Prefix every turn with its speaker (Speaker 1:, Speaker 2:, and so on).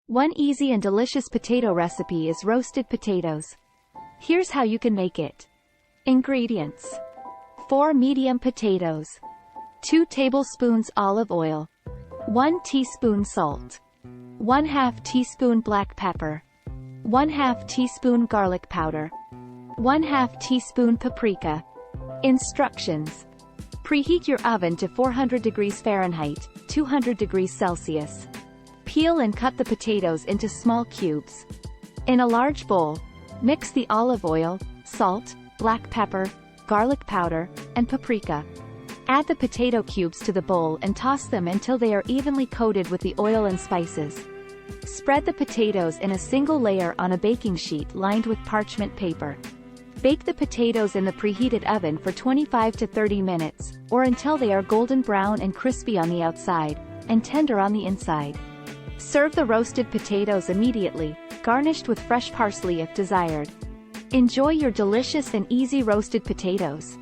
Speaker 1: One easy and delicious potato recipe is roasted potatoes. Here's how you can make it. Ingredients: 4 medium potatoes, 2 tablespoons olive oil, 1 teaspoon salt, 1/2 teaspoon black pepper, 1/2 teaspoon garlic powder, 1/2 teaspoon paprika. Instructions: preheat your oven to 400 degrees Fahrenheit, 200 degrees Celsius. Peel and cut the potatoes into small cubes. In a large bowl, mix the olive oil, salt, black pepper, garlic powder, and paprika. Add the potato cubes to the bowl and toss them until they are evenly coated with the oil and spices. Spread the potatoes in a single layer on a baking sheet lined with parchment paper. Bake the potatoes in the preheated oven for 25 to 30 minutes, or until they are golden brown and crispy on the outside, and tender on the inside. Serve the roasted potatoes immediately, garnished with fresh parsley if desired. Enjoy your delicious and easy roasted potatoes.